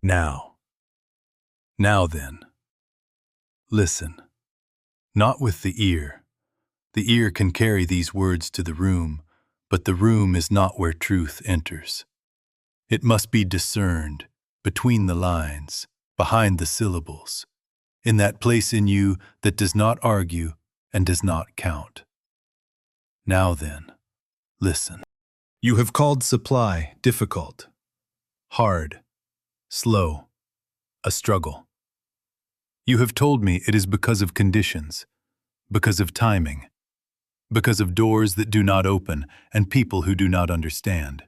Now. Now then. Listen. Not with the ear. The ear can carry these words to the room, but the room is not where truth enters. It must be discerned, between the lines, behind the syllables, in that place in you that does not argue and does not count. Now then, listen. You have called supply difficult, hard, slow, a struggle. You have told me it is because of conditions, because of timing, because of doors that do not open and people who do not understand.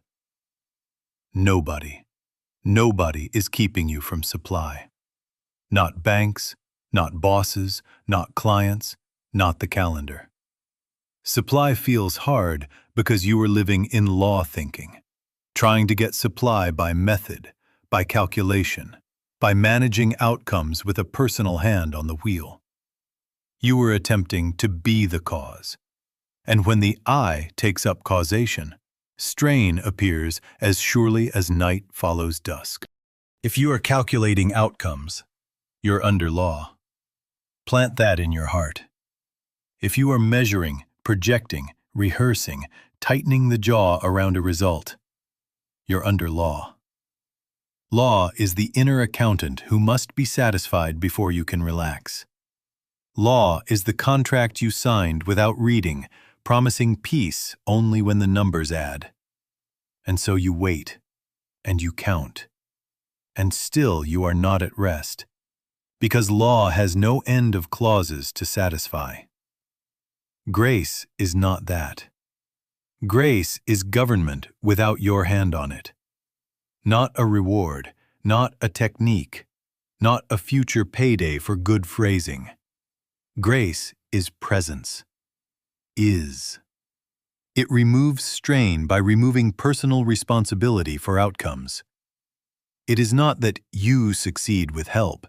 Nobody is keeping you from supply. Not banks, not bosses, not clients, not the calendar. Supply feels hard because you are living in law thinking, trying to get supply by method, by calculation, by managing outcomes with a personal hand on the wheel. You are attempting to be the cause. And when the I takes up causation, strain appears as surely as night follows dusk. If you are calculating outcomes, you're under law. Plant that in your heart. If you are measuring, projecting, rehearsing, tightening the jaw around a result, you're under law. Law is the inner accountant who must be satisfied before you can relax. Law is the contract you signed without reading, promising peace only when the numbers add. And so you wait, and you count, and still you are not at rest, because law has no end of clauses to satisfy. Grace is not that. Grace is government without your hand on it. Not a reward, not a technique, not a future payday for good phrasing. Grace is presence. Is. It removes strain by removing personal responsibility for outcomes. It is not that you succeed with help.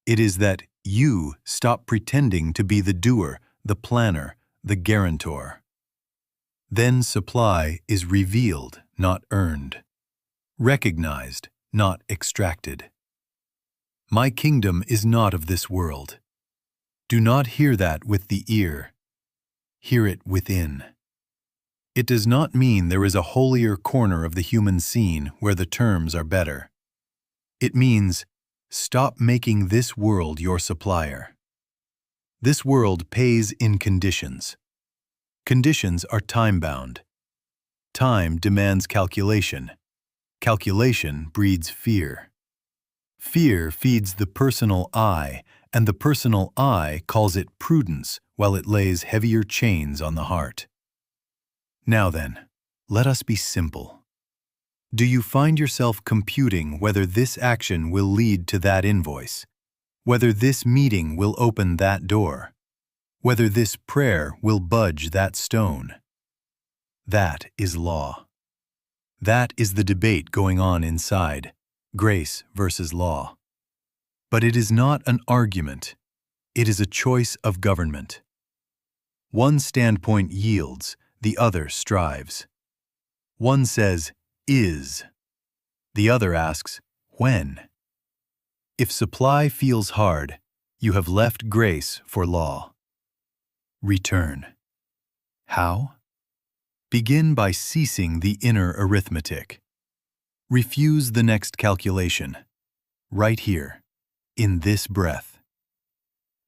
It is that you stop pretending to be the doer, the planner, the guarantor. Then supply is revealed, not earned. Recognized, not extracted. My kingdom is not of this world. Do not hear that with the ear. Hear it within. It does not mean there is a holier corner of the human scene where the terms are better. It means stop making this world your supplier. This world pays in conditions. Conditions are time-bound. Time demands calculation. Calculation breeds fear. Fear feeds the personal I, and the personal I calls it prudence while it lays heavier chains on the heart. Now then, let us be simple. Do you find yourself computing whether this action will lead to that invoice, whether this meeting will open that door, whether this prayer will budge that stone? That is law. That is the debate going on inside, grace versus law. But it is not an argument. It is a choice of government. One standpoint yields, the other strives. One says, is. The other asks, when? If supply feels hard, you have left grace for law. Return. How? Begin by ceasing the inner arithmetic. Refuse the next calculation. Right here, in this breath.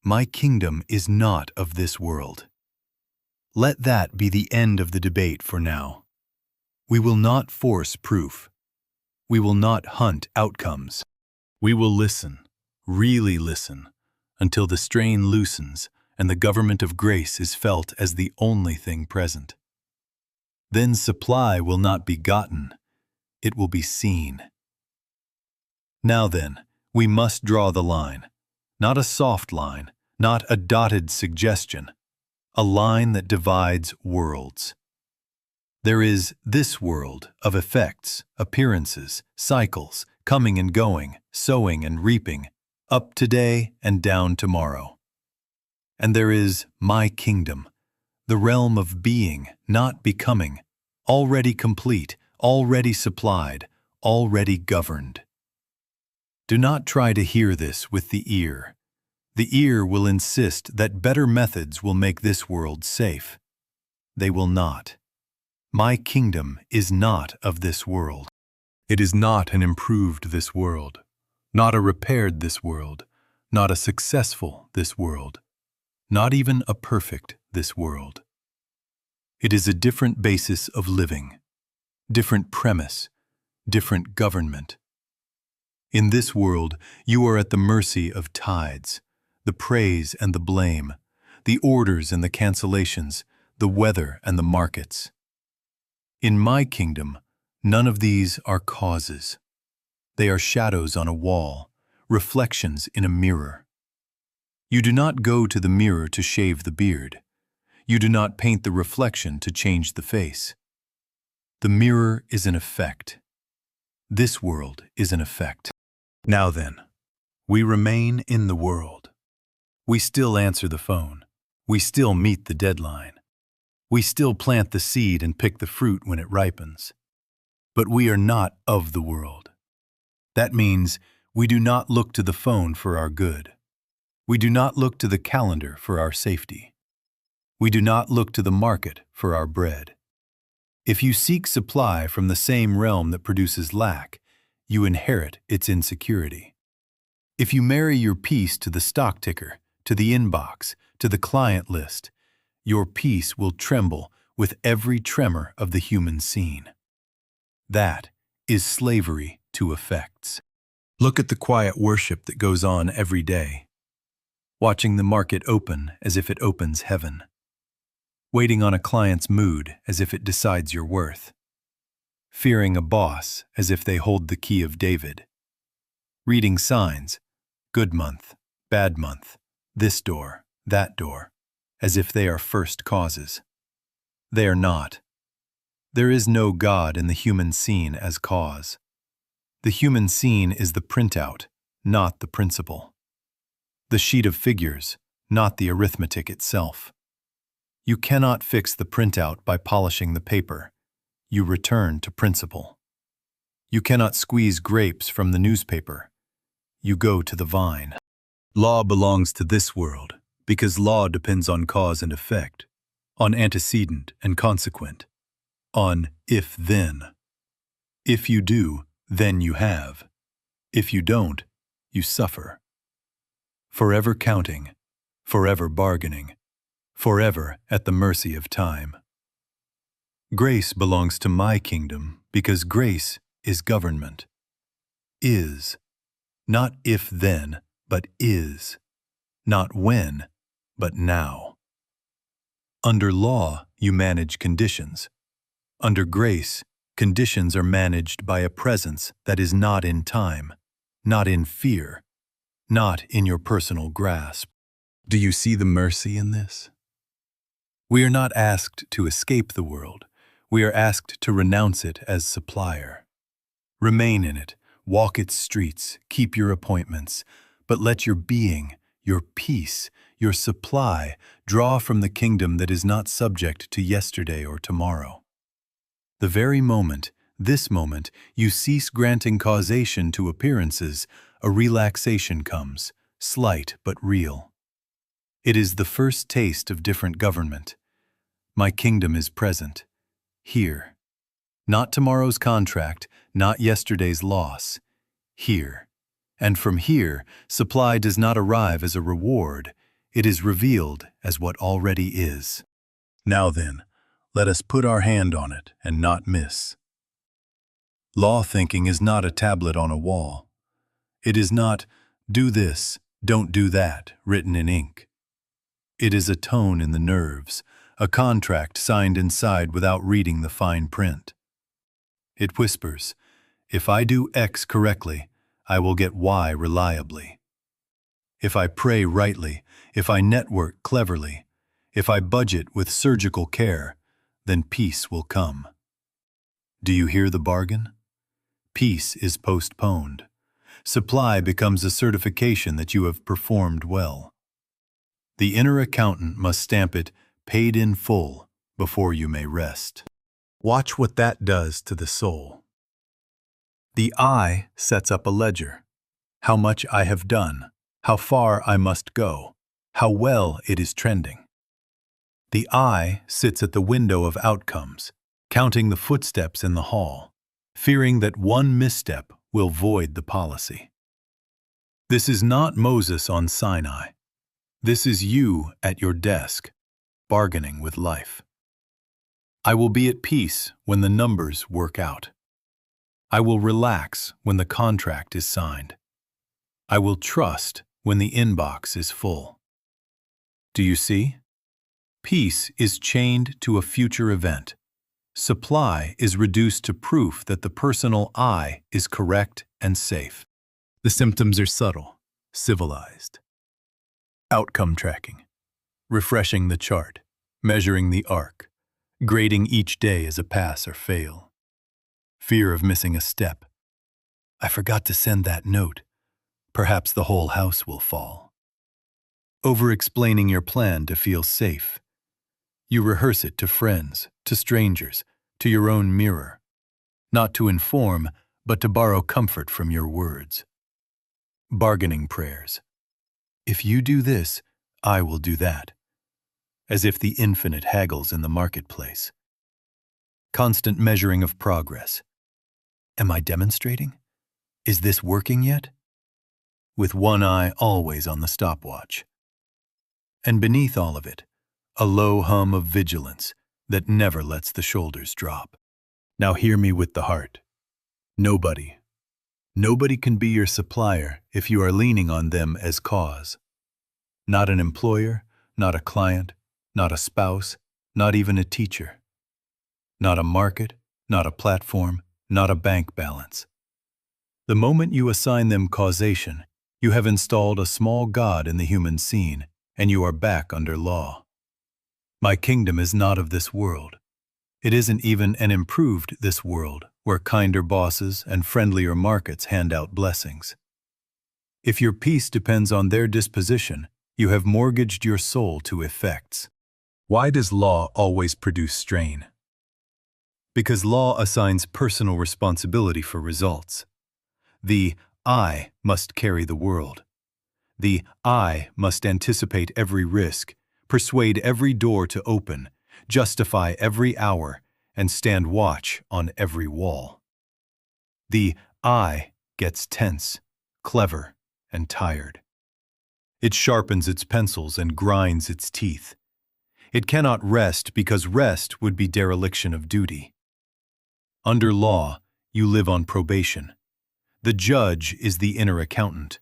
My kingdom is not of this world. Let that be the end of the debate for now. We will not force proof. We will not hunt outcomes. We will listen, really listen, until the strain loosens and the government of grace is felt as the only thing present. Then supply will not be gotten, it will be seen. Now then, we must draw the line, not a soft line, not a dotted suggestion, a line that divides worlds. There is this world of effects, appearances, cycles, coming and going, sowing and reaping, up today and down tomorrow. And there is my kingdom, the realm of being, not becoming, already complete, already supplied, already governed. Do not try to hear this with the ear. The ear will insist that better methods will make this world safe. They will not. My kingdom is not of this world. It is not an improved this world, not a repaired this world, not a successful this world, not even a perfect this world. It is a different basis of living, different premise, different government. In this world, you are at the mercy of tides, the praise and the blame, the orders and the cancellations, the weather and the markets. In my kingdom, none of these are causes. They are shadows on a wall, reflections in a mirror. You do not go to the mirror to shave the beard. You do not paint the reflection to change the face. The mirror is an effect. This world is an effect. Now then, we remain in the world. We still answer the phone. We still meet the deadline. We still plant the seed and pick the fruit when it ripens. But we are not of the world. That means we do not look to the phone for our good. We do not look to the calendar for our safety. We do not look to the market for our bread. If you seek supply from the same realm that produces lack, you inherit its insecurity. If you marry your peace to the stock ticker, to the inbox, to the client list, your peace will tremble with every tremor of the human scene. That is slavery to effects. Look at the quiet worship that goes on every day, watching the market open as if it opens heaven, waiting on a client's mood as if it decides your worth, fearing a boss as if they hold the key of David, reading signs, good month, bad month, this door, that door, as if they are first causes. They are not. There is no God in the human scene as cause. The human scene is the printout, not the principle. The sheet of figures, not the arithmetic itself. You cannot fix the printout by polishing the paper. You return to principle. You cannot squeeze grapes from the newspaper. You go to the vine. Law belongs to this world because law depends on cause and effect, on antecedent and consequent, on if-then. If you do, then you have. If you don't, you suffer. Forever counting, forever bargaining, forever at the mercy of time. Grace belongs to my kingdom because grace is government. Is. Not if-then, but is. Not when, but now. Under law, you manage conditions. Under grace, conditions are managed by a presence that is not in time, not in fear, not in your personal grasp. Do you see the mercy in this? We are not asked to escape the world. We are asked to renounce it as supplier. Remain in it, walk its streets, keep your appointments, but let your being, your peace, your supply draw from the kingdom that is not subject to yesterday or tomorrow. The very moment, this moment, you cease granting causation to appearances, a relaxation comes, slight but real. It is the first taste of different government. My kingdom is present, here. Not tomorrow's contract, not yesterday's loss, here. And from here, supply does not arrive as a reward, it is revealed as what already is. Now then, let us put our hand on it and not miss. Law thinking is not a tablet on a wall. It is not, do this, don't do that, written in ink. It is a tone in the nerves, a contract signed inside without reading the fine print. It whispers, if I do X correctly, I will get Y reliably. If I pray rightly, if I network cleverly, if I budget with surgical care, then peace will come. Do you hear the bargain? Peace is postponed. Supply becomes a certification that you have performed well. The inner accountant must stamp it paid in full before you may rest. Watch what that does to the soul. The I sets up a ledger. how much I have done, how far I must go, how well it is trending. The I sits at the window of outcomes, counting the footsteps in the hall, fearing that one misstep will void the policy. This is not Moses on Sinai. This is you at your desk, bargaining with life. I will be at peace when the numbers work out. I will relax when the contract is signed. I will trust when the inbox is full. Do you see? Peace is chained to a future event. Supply is reduced to proof that the personal I is correct and safe. The symptoms are subtle, civilized. Outcome tracking, refreshing the chart, measuring the arc, grading each day as a pass or fail. Fear of missing a step. I forgot to send that note. Perhaps the whole house will fall. Over-explaining your plan to feel safe. You rehearse it to friends, to strangers, to your own mirror. Not to inform, but to borrow comfort from your words. Bargaining prayers. If you do this, I will do that. As if the infinite haggles in the marketplace. Constant measuring of progress. Am I demonstrating? Is this working yet? With one eye always on the stopwatch. And beneath all of it, a low hum of vigilance that never lets the shoulders drop. Now hear me with the heart. Nobody can be your supplier if you are leaning on them as cause. Not an employer, not a client, not a spouse, not even a teacher. Not a market, not a platform, not a bank balance. The moment you assign them causation, you have installed a small god in the human scene, and you are back under law. My kingdom is not of this world. It isn't even an improved this world, where kinder bosses and friendlier markets hand out blessings. If your peace depends on their disposition, you have mortgaged your soul to effects. Why does law always produce strain? Because law assigns personal responsibility for results. The I must carry the world. The I must anticipate every risk, persuade every door to open, justify every hour, and stand watch on every wall. The I gets tense, clever, and tired. It sharpens its pencils and grinds its teeth. It cannot rest because rest would be dereliction of duty. Under law, you live on probation. The judge is the inner accountant.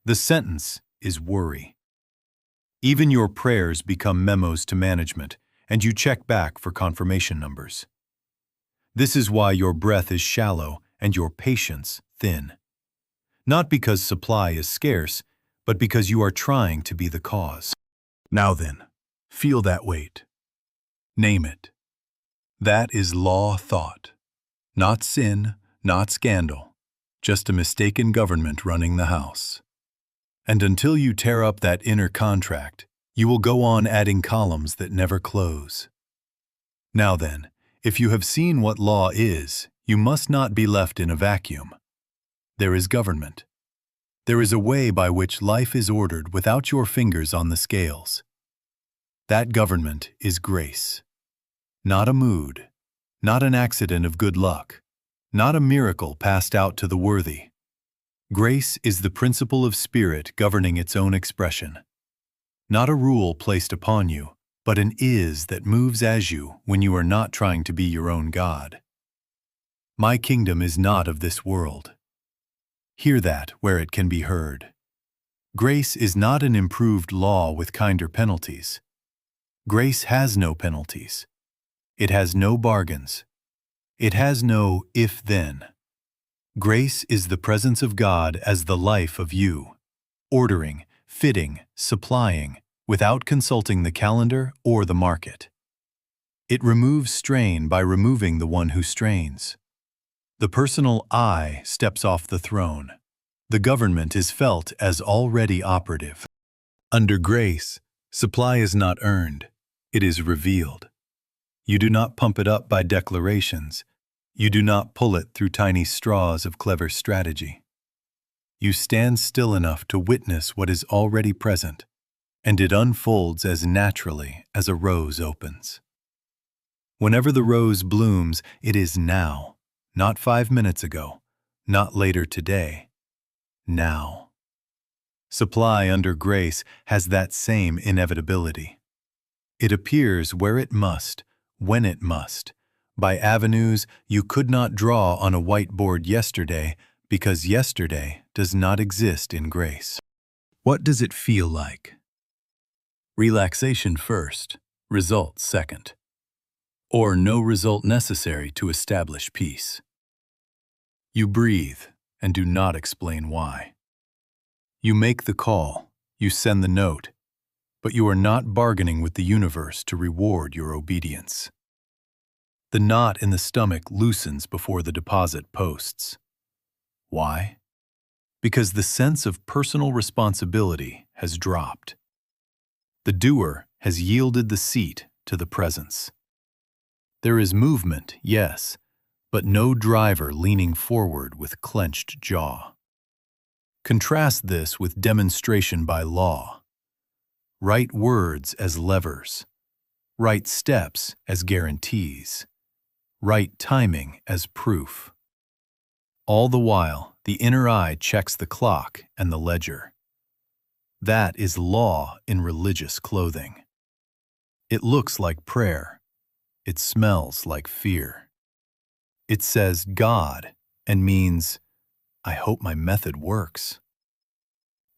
The sentence is worry. Even your prayers become memos to management, and you check back for confirmation numbers. This is why your breath is shallow and your patience thin. Not because supply is scarce, but because you are trying to be the cause. Now then, feel that weight. Name it. That is law thought. Not sin, not scandal, just a mistaken government running the house. And until you tear up that inner contract, you will go on adding columns that never close. Now then, if you have seen what law is, you must not be left in a vacuum. There is government. There is a way by which life is ordered without your fingers on the scales. That government is grace. Not a mood, not an accident of good luck, not a miracle passed out to the worthy. Grace is the principle of spirit governing its own expression. Not a rule placed upon you, but an is that moves as you when you are not trying to be your own God. My kingdom is not of this world. Hear that where it can be heard. Grace is not an improved law with kinder penalties. Grace has no penalties. It has no bargains. It has no if-then. Grace is the presence of God as the life of you, ordering, fitting, supplying, without consulting the calendar or the market. It removes strain by removing the one who strains. The personal I steps off the throne. The government is felt as already operative. Under grace, supply is not earned, it is revealed. You do not pump it up by declarations. You do not pull it through tiny straws of clever strategy. You stand still enough to witness what is already present, and it unfolds as naturally as a rose opens. Whenever the rose blooms, it is now, not 5 minutes ago, not later today, now. Supply under grace has that same inevitability. It appears where it must, when it must, by avenues you could not draw on a whiteboard yesterday because yesterday does not exist in grace. What does it feel like? Relaxation first, result second. Or no result necessary to establish peace. You breathe and do not explain why. You make the call, you send the note, but you are not bargaining with the universe to reward your obedience. The knot in the stomach loosens before the deposit posts. Why? Because the sense of personal responsibility has dropped. The doer has yielded the seat to the presence. There is movement, yes, but no driver leaning forward with clenched jaw. Contrast this with demonstration by law. Right words as levers, right steps as guarantees, right timing as proof. All the while, the inner eye checks the clock and the ledger. That is law in religious clothing. It looks like prayer. It smells like fear. It says God and means, I hope my method works.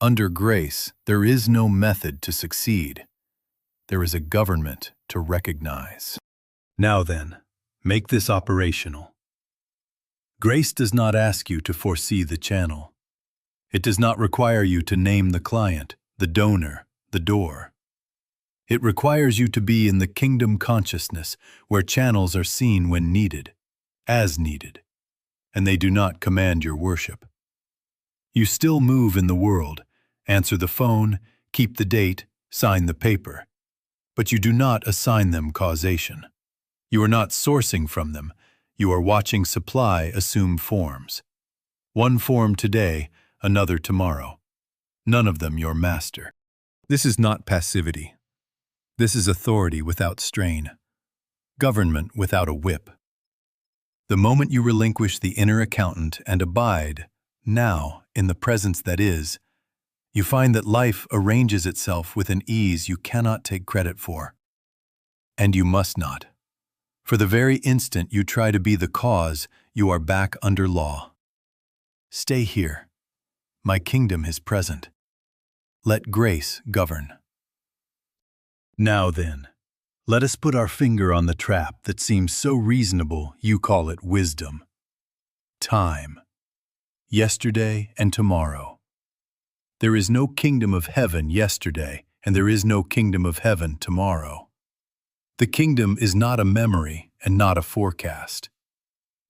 Under grace, there is no method to succeed. There is a government to recognize. Now then, make this operational. Grace does not ask you to foresee the channel. It does not require you to name the client, the donor, the door. It requires you to be in the kingdom consciousness where channels are seen when needed, as needed, and they do not command your worship. You still move in the world, answer the phone, keep the date, sign the paper, but you do not assign them causation. You are not sourcing from them. You are watching supply assume forms. One form today, another tomorrow. None of them your master. This is not passivity. This is authority without strain. Government without a whip. The moment you relinquish the inner accountant and abide, now, in the presence that is, you find that life arranges itself with an ease you cannot take credit for. And you must not. For the very instant you try to be the cause, you are back under law. Stay here. My kingdom is present. Let grace govern. Now then, let us put our finger on the trap that seems so reasonable you call it wisdom. Time. Yesterday and tomorrow. There is no kingdom of heaven yesterday, and there is no kingdom of heaven tomorrow. The kingdom is not a memory and not a forecast.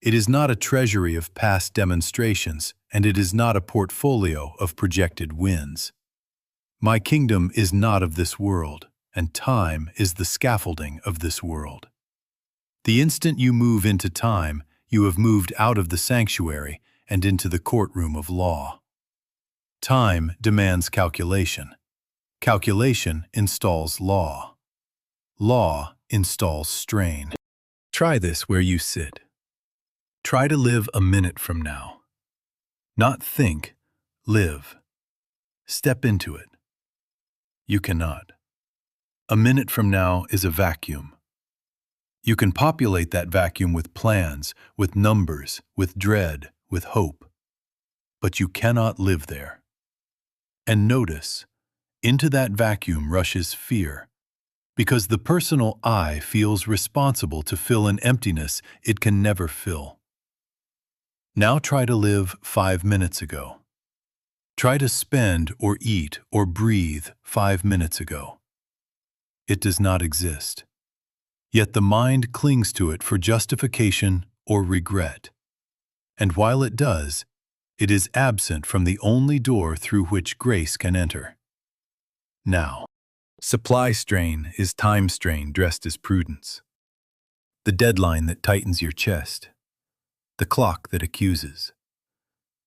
It is not a treasury of past demonstrations, and it is not a portfolio of projected wins. My kingdom is not of this world, and time is the scaffolding of this world. The instant you move into time, you have moved out of the sanctuary and into the courtroom of law. Time demands calculation. Calculation installs law. Law installs strain. Try this where you sit. Try to live a minute from now. Not think, live. Step into it. You cannot. A minute from now is a vacuum. You can populate that vacuum with plans, with numbers, with dread, with hope. But you cannot live there. And notice, into that vacuum rushes fear, because the personal I feels responsible to fill an emptiness it can never fill. Now try to live 5 minutes ago. Try to spend or eat or breathe 5 minutes ago. It does not exist. Yet the mind clings to it for justification or regret. And while it does, it is absent from the only door through which grace can enter. Now, supply strain is time strain dressed as prudence. The deadline that tightens your chest. The clock that accuses.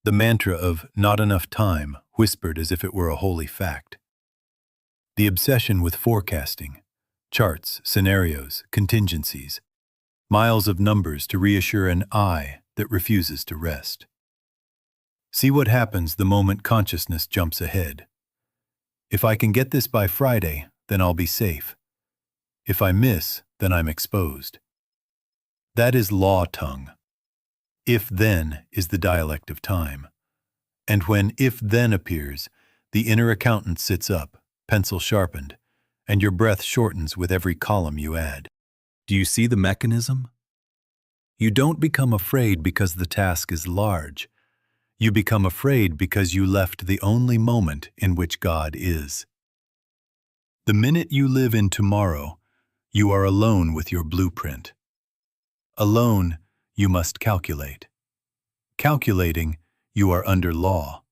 The mantra of not enough time whispered as if it were a holy fact. The obsession with forecasting, charts, scenarios, contingencies, miles of numbers to reassure an I that refuses to rest. See what happens the moment consciousness jumps ahead. If I can get this by Friday, then I'll be safe. If I miss, then I'm exposed. That is law tongue. If-then is the dialect of time. And when if-then appears, the inner accountant sits up, pencil sharpened, and your breath shortens with every column you add. Do you see the mechanism? You don't become afraid because the task is large. You become afraid because you left the only moment in which God is. The minute you live in tomorrow, you are alone with your blueprint. Alone, you must calculate. Calculating, you are under law.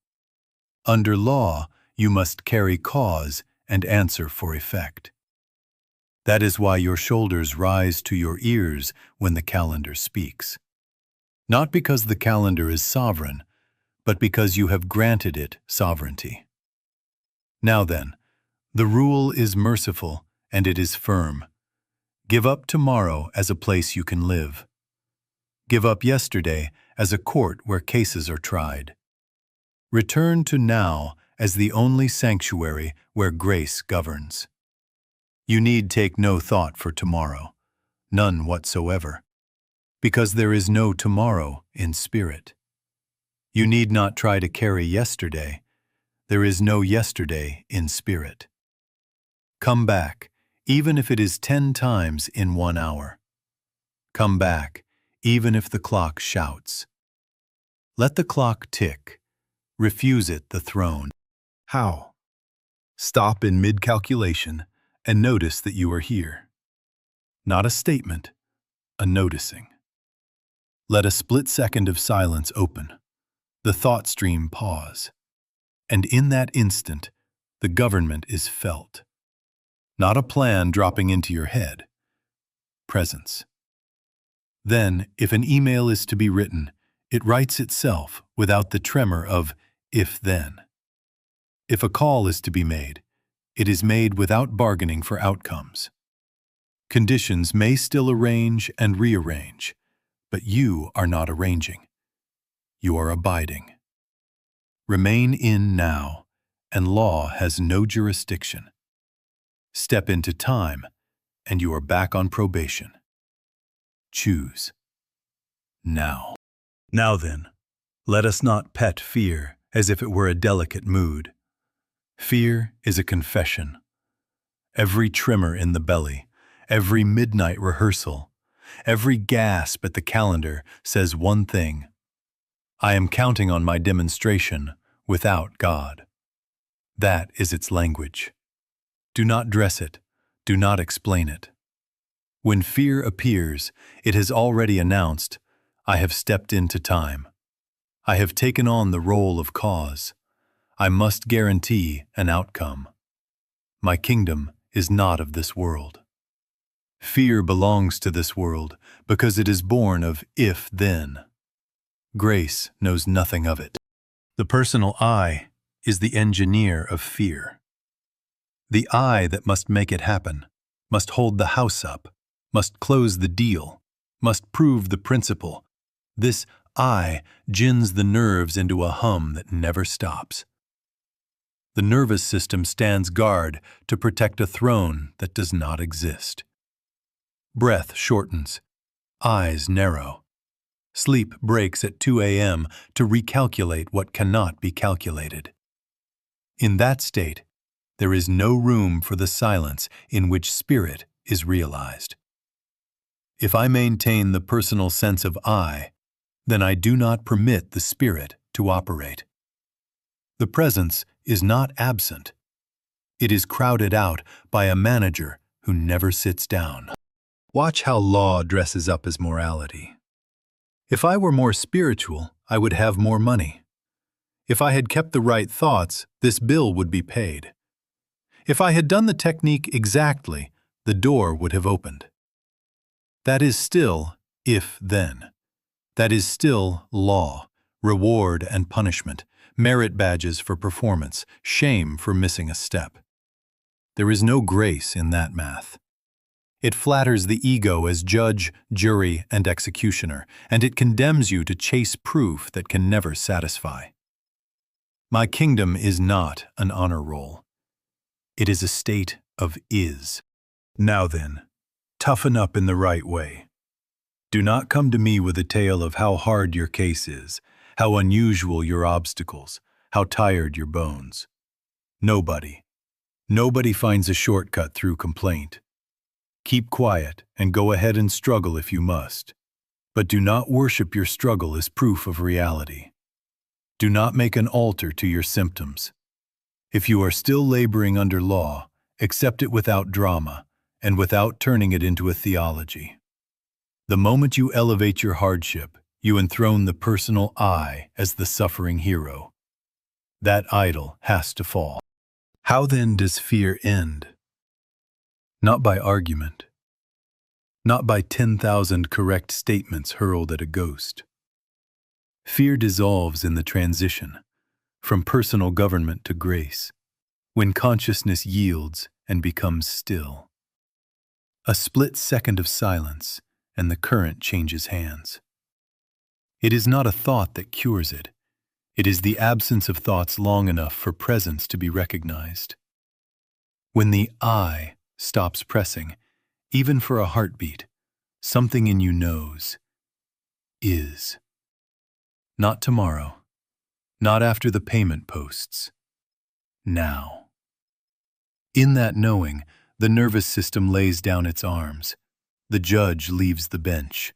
Under law, you must carry cause and answer for effect. That is why your shoulders rise to your ears when the calendar speaks. Not because the calendar is sovereign, but because you have granted it sovereignty. Now then, the rule is merciful and it is firm. Give up tomorrow as a place you can live. Give up yesterday as a court where cases are tried. Return to now as the only sanctuary where grace governs. You need take no thought for tomorrow, none whatsoever, because there is no tomorrow in spirit. You need not try to carry yesterday. There is no yesterday in spirit. Come back, even if it is 10 times in 1 hour. Come back, even if the clock shouts. Let the clock tick. Refuse it the throne. How? Stop in mid-calculation and notice that you are here. Not a statement, a noticing. Let a split second of silence open. The thought stream pause. And in that instant, the government is felt. Not a plan dropping into your head. Presence. Then, if an email is to be written, it writes itself without the tremor of if-then. If a call is to be made, it is made without bargaining for outcomes. Conditions may still arrange and rearrange, but you are not arranging. You are abiding. Remain in now, and law has no jurisdiction. Step into time, and you are back on probation. Choose. Now. Now then, let us not pet fear as if it were a delicate mood. Fear is a confession. Every tremor in the belly, every midnight rehearsal, every gasp at the calendar says one thing: I am counting on my demonstration without God. That is its language. Do not dress it. Do not explain it. When fear appears, it has already announced, I have stepped into time. I have taken on the role of cause. I must guarantee an outcome. My kingdom is not of this world. Fear belongs to this world because it is born of if-then. Grace knows nothing of it. The personal I is the engineer of fear. The I that must make it happen, must hold the house up, must close the deal, must prove the principle. This I gins the nerves into a hum that never stops. The nervous system stands guard to protect a throne that does not exist. Breath shortens, eyes narrow. Sleep breaks at 2 a.m. to recalculate what cannot be calculated. In that state, there is no room for the silence in which spirit is realized. If I maintain the personal sense of I, then I do not permit the spirit to operate. The presence is not absent. It is crowded out by a manager who never sits down. Watch how law dresses up as morality. If I were more spiritual, I would have more money. If I had kept the right thoughts, this bill would be paid. If I had done the technique exactly, the door would have opened. That is still if-then. That is still law, reward and punishment, merit badges for performance, shame for missing a step. There is no grace in that math. It flatters the ego as judge, jury, and executioner, and it condemns you to chase proof that can never satisfy. My kingdom is not an honor roll. It is a state of is. Now then, toughen up in the right way. Do not come to me with a tale of how hard your case is, how unusual your obstacles, how tired your bones. Nobody finds a shortcut through complaint. Keep quiet and go ahead and struggle if you must. But do not worship your struggle as proof of reality. Do not make an altar to your symptoms. If you are still laboring under law, accept it without drama and without turning it into a theology. The moment you elevate your hardship, you enthrone the personal I as the suffering hero. That idol has to fall. How then does fear end? Not by argument. Not by 10,000 correct statements hurled at a ghost. Fear dissolves in the transition, from personal government to grace, when consciousness yields and becomes still. A split second of silence, and the current changes hands. It is not a thought that cures it. It is the absence of thoughts long enough for presence to be recognized. When the I stops pressing, even for a heartbeat, something in you knows, is. Not tomorrow, not after the payment posts. Now. In that knowing, the nervous system lays down its arms. The judge leaves the bench.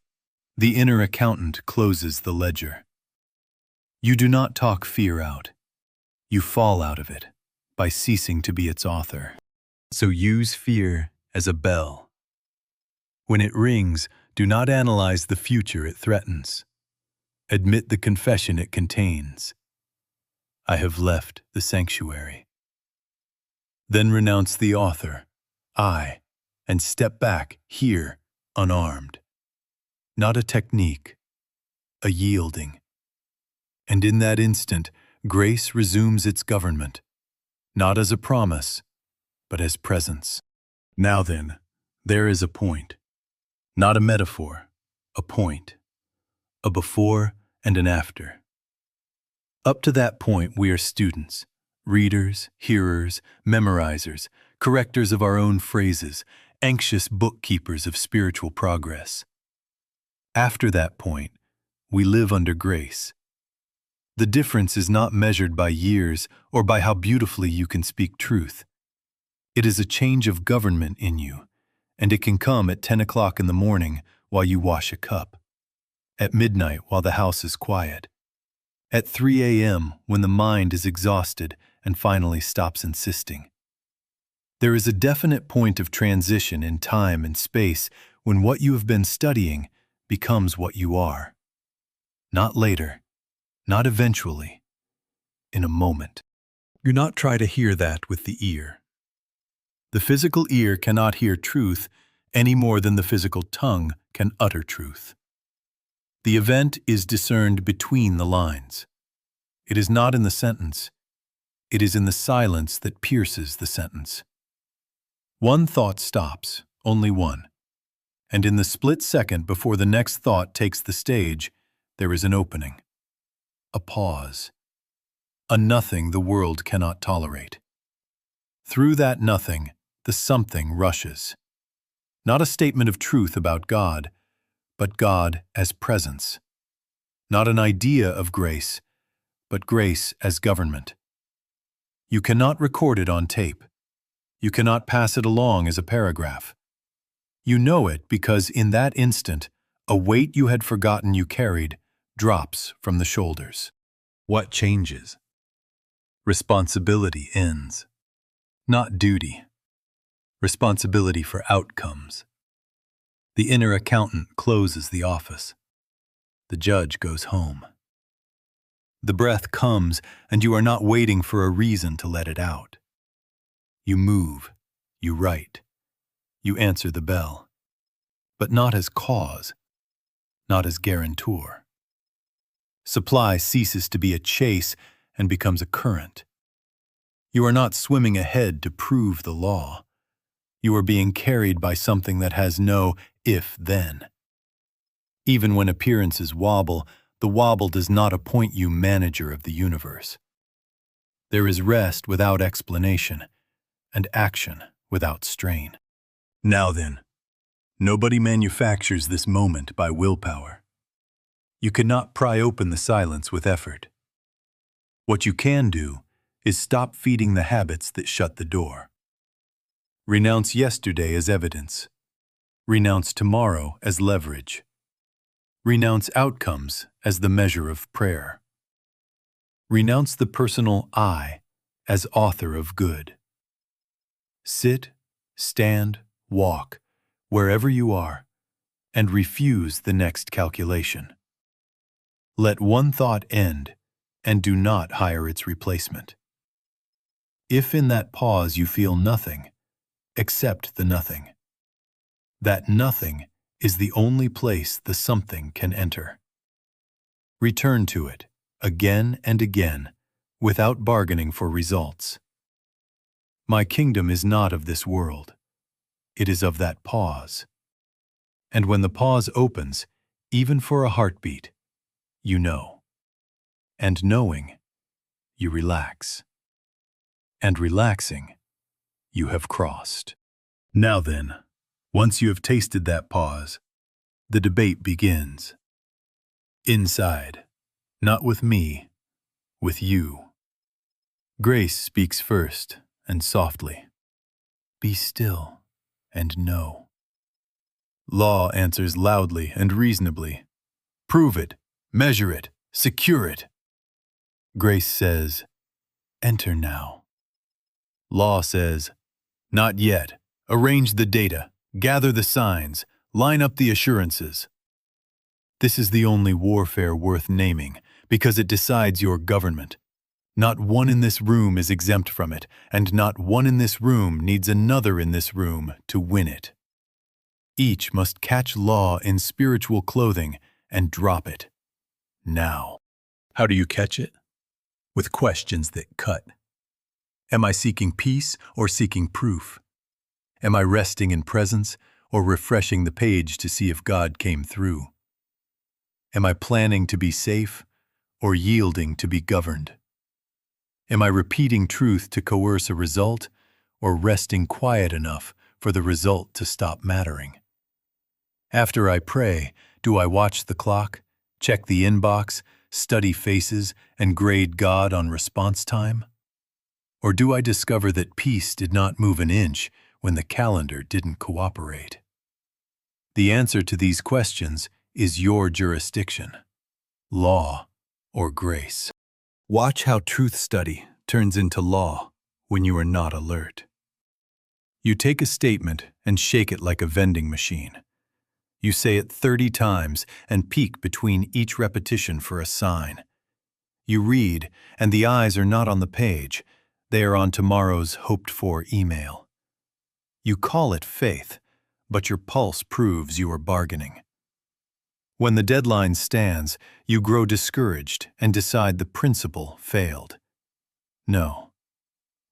The inner accountant closes the ledger. You do not talk fear out. You fall out of it by ceasing to be its author. So use fear as a bell. When it rings, do not analyze the future it threatens. Admit the confession it contains. I have left the sanctuary. Then renounce the author, I, and step back here, unarmed. Not a technique, a yielding. And in that instant, grace resumes its government, not as a promise, but as presence. Now then, there is a point. Not a metaphor, a point. A before and an after. Up to that point, we are students, readers, hearers, memorizers, correctors of our own phrases, anxious bookkeepers of spiritual progress. After that point, we live under grace. The difference is not measured by years or by how beautifully you can speak truth. It is a change of government in you, and it can come at 10 o'clock in the morning while you wash a cup, at midnight while the house is quiet, at 3 a.m. when the mind is exhausted and finally stops insisting. There is a definite point of transition in time and space when what you have been studying becomes what you are. Not later, not eventually, in a moment. Do not try to hear that with the ear. The physical ear cannot hear truth any more than the physical tongue can utter truth. The event is discerned between the lines. It is not in the sentence. It is in the silence that pierces the sentence. One thought stops, only one. And in the split second before the next thought takes the stage, there is an opening. A pause. A nothing the world cannot tolerate. Through that nothing, the something rushes. Not a statement of truth about God, but God as presence. Not an idea of grace, but grace as government. You cannot record it on tape. You cannot pass it along as a paragraph. You know it because in that instant, a weight you had forgotten you carried drops from the shoulders. What changes? Responsibility ends. Not duty. Responsibility for outcomes. The inner accountant closes the office. The judge goes home. The breath comes, and you are not waiting for a reason to let it out. You move, you write, you answer the bell, but not as cause, not as guarantor. Supply ceases to be a chase and becomes a current. You are not swimming ahead to prove the law. You are being carried by something that has no if-then. Even when appearances wobble, the wobble does not appoint you manager of the universe. There is rest without explanation, and action without strain. Now then, nobody manufactures this moment by willpower. You cannot pry open the silence with effort. What you can do is stop feeding the habits that shut the door. Renounce yesterday as evidence. Renounce tomorrow as leverage. Renounce outcomes as the measure of prayer. Renounce the personal I as author of good. Sit, stand, walk, wherever you are, and refuse the next calculation. Let one thought end, and do not hire its replacement. If in that pause you feel nothing, accept the nothing. That nothing is the only place the something can enter. Return to it, again and again, without bargaining for results. My kingdom is not of this world. It is of that pause. And when the pause opens, even for a heartbeat, you know. And knowing, you relax. And relaxing, you have crossed. Now then, once you have tasted that pause, the debate begins. Inside, not with me, with you. Grace speaks first and softly. Be still and know. Law answers loudly and reasonably. Prove it, measure it, secure it. Grace says, enter now. Law says, not yet. Arrange the data, gather the signs, line up the assurances. This is the only warfare worth naming because it decides your government. Not one in this room is exempt from it, and not one in this room needs another in this room to win it. Each must catch law in spiritual clothing and drop it. Now. How do you catch it? With questions that cut. Am I seeking peace or seeking proof? Am I resting in presence or refreshing the page to see if God came through? Am I planning to be safe or yielding to be governed? Am I repeating truth to coerce a result or resting quiet enough for the result to stop mattering? After I pray, do I watch the clock, check the inbox, study faces, and grade God on response time? Or do I discover that peace did not move an inch when the calendar didn't cooperate? The answer to these questions is your jurisdiction, law or grace. Watch how truth study turns into law when you are not alert. You take a statement and shake it like a vending machine. You say it 30 times and peek between each repetition for a sign. You read, and the eyes are not on the page. They are on tomorrow's hoped-for email. You call it faith, but your pulse proves you are bargaining. When the deadline stands, you grow discouraged and decide the principle failed. No,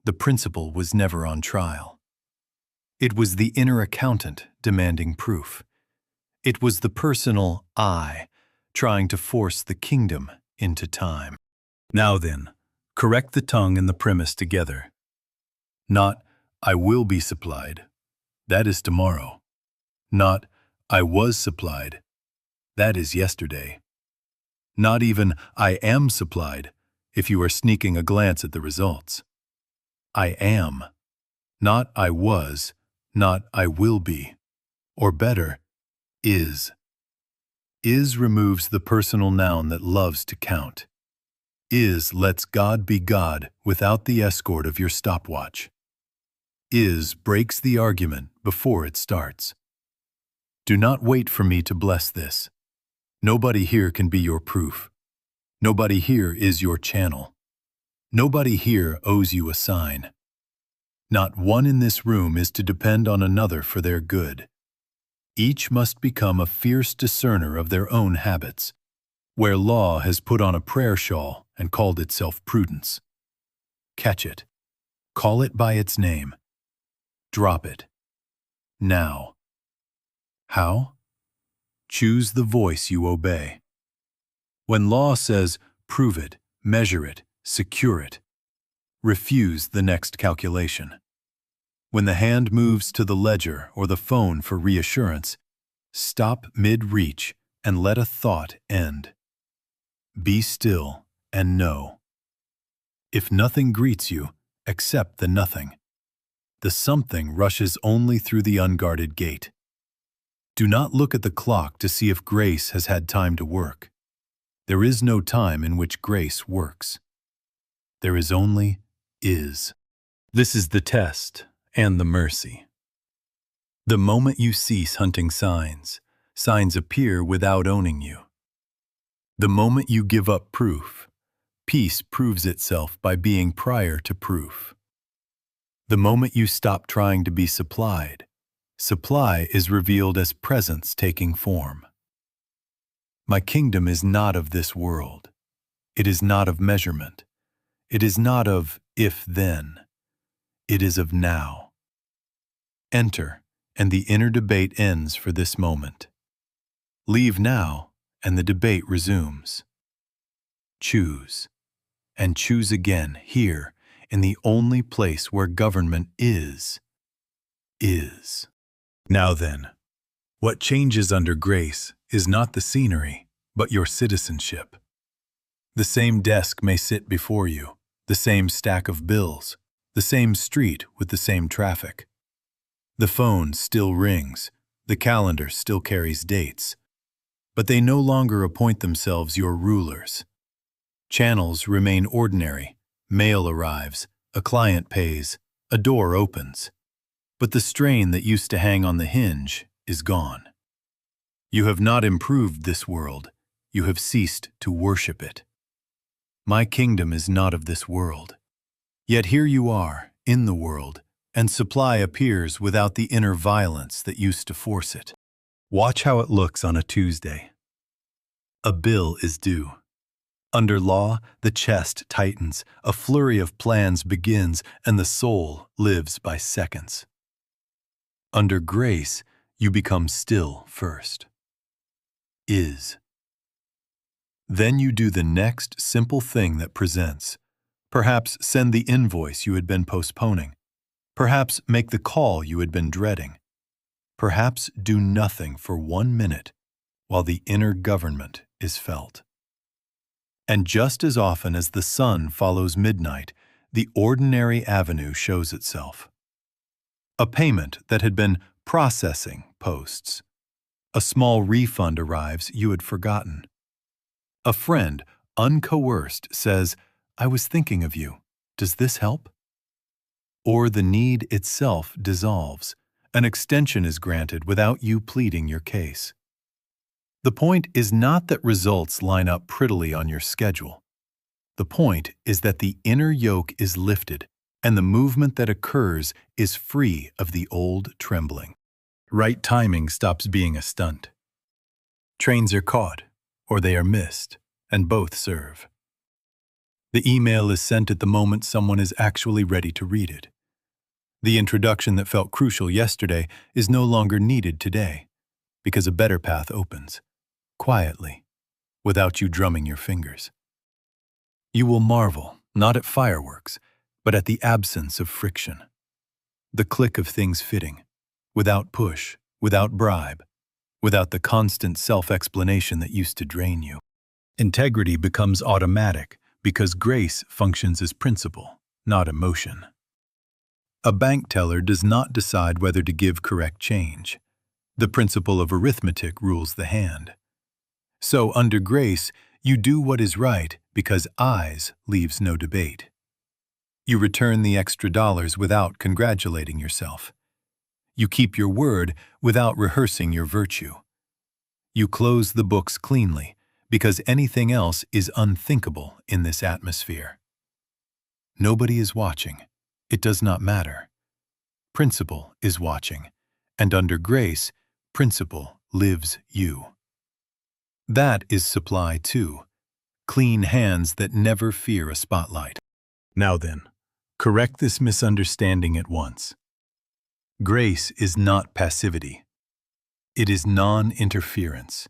the principle was never on trial. It was the inner accountant demanding proof. It was the personal I trying to force the kingdom into time. Now then, correct the tongue and the premise together. Not, I will be supplied. That is tomorrow. Not, I was supplied. That is yesterday. Not even, I am supplied, if you are sneaking a glance at the results. I am. Not I was, not I will be. Or better, is. Is removes the personal noun that loves to count. Is lets God be God without the escort of your stopwatch. Is breaks the argument before it starts. Do not wait for me to bless this. Nobody here can be your proof. Nobody here is your channel. Nobody here owes you a sign. Not one in this room is to depend on another for their good. Each must become a fierce discerner of their own habits. where law has put on a prayer shawl and called itself prudence. Catch it. Call it by its name. Drop it. Now. How? Choose the voice you obey. When law says, prove it, measure it, secure it, refuse the next calculation. When the hand moves to the ledger or the phone for reassurance, stop mid-reach and let a thought end. Be still and know. If nothing greets you, accept the nothing. The something rushes only through the unguarded gate. Do not look at the clock to see if grace has had time to work. There is no time in which grace works. There is only is. This is the test and the mercy. The moment you cease hunting signs, signs appear without owning you. The moment you give up proof, peace proves itself by being prior to proof. The moment you stop trying to be supplied, supply is revealed as presence taking form. My kingdom is not of this world. It is not of measurement. It is not of if-then. It is of now. Enter, and the inner debate ends for this moment. Leave now, and the debate resumes. Choose, and choose again here in the only place where government is. Now then, what changes under grace is not the scenery, but your citizenship. The same desk may sit before you, the same stack of bills, the same street with the same traffic. The phone still rings, the calendar still carries dates, but they no longer appoint themselves your rulers. Channels remain ordinary, mail arrives, a client pays, a door opens, but the strain that used to hang on the hinge is gone. You have not improved this world, you have ceased to worship it. My kingdom is not of this world. Yet here you are, in the world, and supply appears without the inner violence that used to force it. Watch how it looks on a Tuesday. A bill is due. Under law, the chest tightens, a flurry of plans begins, and the soul lives by seconds. Under grace, you become still first. Then you do the next simple thing that presents. Perhaps send the invoice you had been postponing. Perhaps make the call you had been dreading. Perhaps do nothing for 1 minute while the inner government is felt. And just as often as the sun follows midnight, the ordinary avenue shows itself. A payment that had been processing posts. A small refund arrives you had forgotten. A friend, uncoerced, says, "I was thinking of you. Does this help?" Or the need itself dissolves. An extension is granted without you pleading your case. The point is not that results line up prettily on your schedule. The point is that the inner yoke is lifted, and the movement that occurs is free of the old trembling. Right timing stops being a stunt. Trains are caught, or they are missed, and both serve. The email is sent at the moment someone is actually ready to read it. The introduction that felt crucial yesterday is no longer needed today, because a better path opens, quietly, without you drumming your fingers. You will marvel, not at fireworks, but at the absence of friction. The click of things fitting, without push, without bribe, without the constant self-explanation that used to drain you. Integrity becomes automatic because grace functions as principle, not emotion. A bank teller does not decide whether to give correct change. The principle of arithmetic rules the hand. So, under grace, you do what is right because eyes leaves no debate. You return the extra dollars without congratulating yourself. You keep your word without rehearsing your virtue. You close the books cleanly because anything else is unthinkable in this atmosphere. Nobody is watching. It does not matter. Principle is watching, and under grace, principle lives you. That is supply too. Clean hands that never fear a spotlight. Now then, correct this misunderstanding at once. Grace is not passivity. It is non-interference.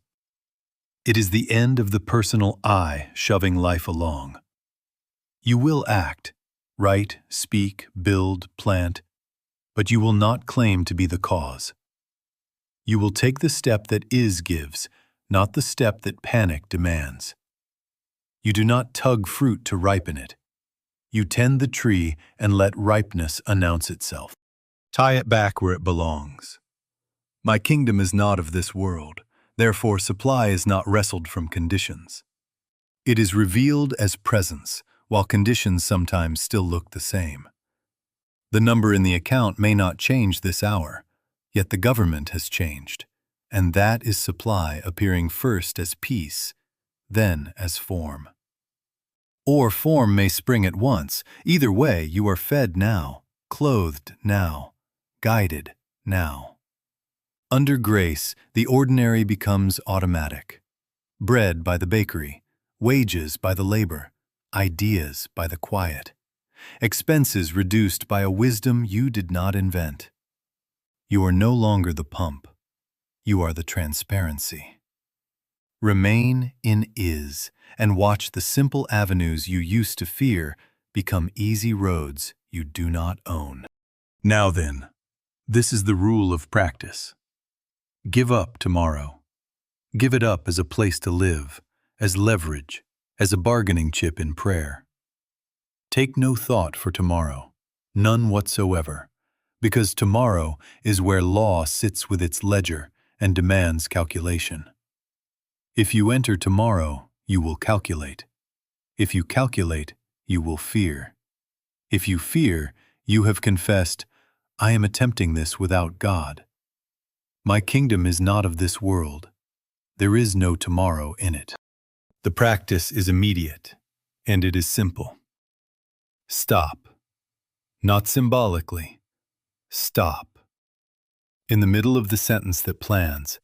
It is the end of the personal I shoving life along. You will act, write, speak, build, plant, but you will not claim to be the cause. You will take the step that is gives, not the step that panic demands. You do not tug fruit to ripen it. You tend the tree and let ripeness announce itself. Tie it back where it belongs. My kingdom is not of this world, therefore supply is not wrestled from conditions. It is revealed as presence, while conditions sometimes still look the same. The number in the account may not change this hour, yet the government has changed, and that is supply appearing first as peace, then as form. Or form may spring at once. Either way, you are fed now, clothed now, guided now. Under grace, the ordinary becomes automatic. Bread by the bakery, wages by the labor, ideas by the quiet. Expenses reduced by a wisdom you did not invent. You are no longer the pump. You are the transparency. Remain in is, and watch the simple avenues you used to fear become easy roads you do not own. Now then, this is the rule of practice. Give up tomorrow. Give it up as a place to live, as leverage, as a bargaining chip in prayer. Take no thought for tomorrow, none whatsoever, because tomorrow is where law sits with its ledger and demands calculation. If you enter tomorrow, you will calculate. If you calculate, you will fear. If you fear, you have confessed, I am attempting this without God. My kingdom is not of this world. There is no tomorrow in it. The practice is immediate, and it is simple. Stop. Not symbolically. Stop. In the middle of the sentence that plans,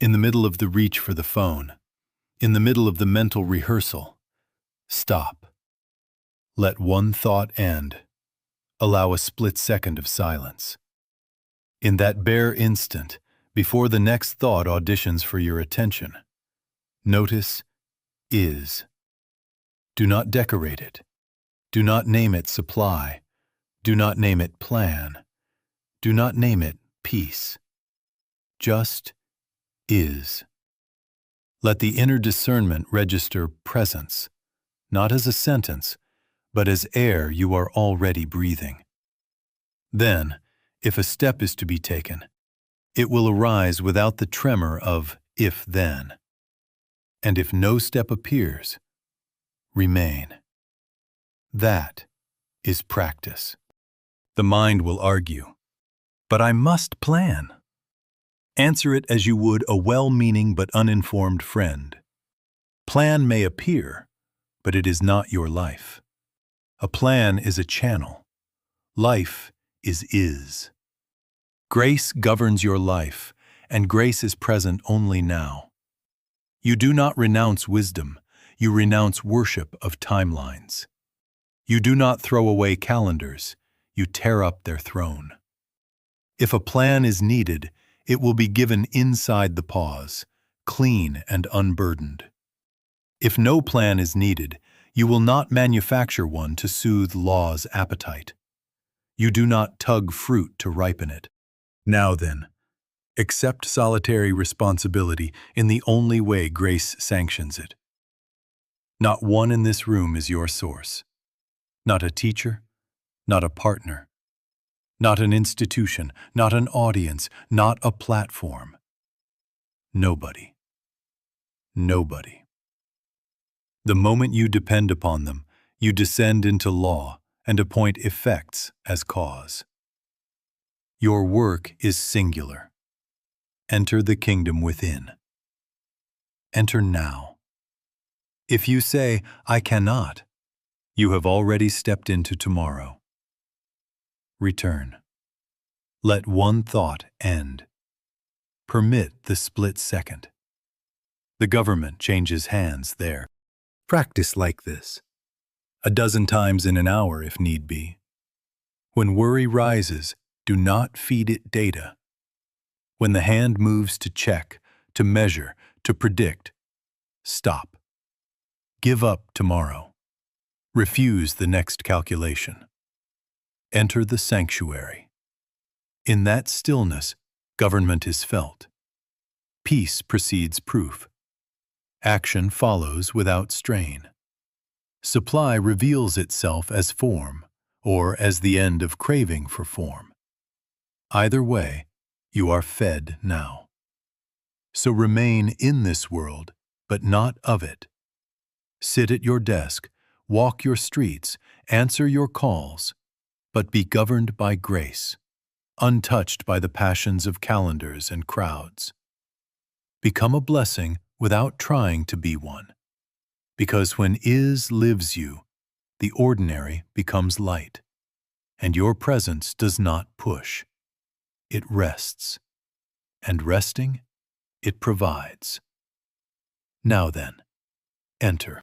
in the middle of the reach for the phone, in the middle of the mental rehearsal, stop. Let one thought end. Allow a split second of silence. In that bare instant, before the next thought auditions for your attention, notice is. Do not decorate it. Do not name it supply. Do not name it plan. Do not name it peace. Just is. Let the inner discernment register presence, not as a sentence, but as air you are already breathing. Then, if a step is to be taken, it will arise without the tremor of if-then. And if no step appears, remain. That is practice. The mind will argue, but I must plan. Answer it as you would a well-meaning but uninformed friend. Plan may appear, but it is not your life. A plan is a channel. Life is. Grace governs your life, and grace is present only now. You do not renounce wisdom, you renounce worship of timelines. You do not throw away calendars, you tear up their throne. If a plan is needed, it will be given inside the pause, clean and unburdened. If no plan is needed, you will not manufacture one to soothe law's appetite. You do not tug fruit to ripen it. Now then, accept solitary responsibility in the only way grace sanctions it. Not one in this room is your source. Not a teacher, not a partner, not an institution, not an audience, not a platform. Nobody. Nobody. The moment you depend upon them, you descend into law and appoint effects as cause. Your work is singular. Enter the kingdom within. Enter now. If you say, I cannot, you have already stepped into tomorrow. Return. Let one thought end. Permit the split second. The government changes hands there. Practice like this, a dozen times in an hour if need be. When worry rises, do not feed it data. When the hand moves to check, to measure, to predict, stop. Give up tomorrow. Refuse the next calculation. Enter the sanctuary. In that stillness, government is felt. Peace precedes proof. Action follows without strain. Supply reveals itself as form, or as the end of craving for form. Either way, you are fed now. So remain in this world, but not of it. Sit at your desk, walk your streets, answer your calls, but be governed by grace, untouched by the passions of calendars and crowds. Become a blessing without trying to be one. Because when is lives you, the ordinary becomes light, and your presence does not push. It rests, and resting, it provides. Now then, enter.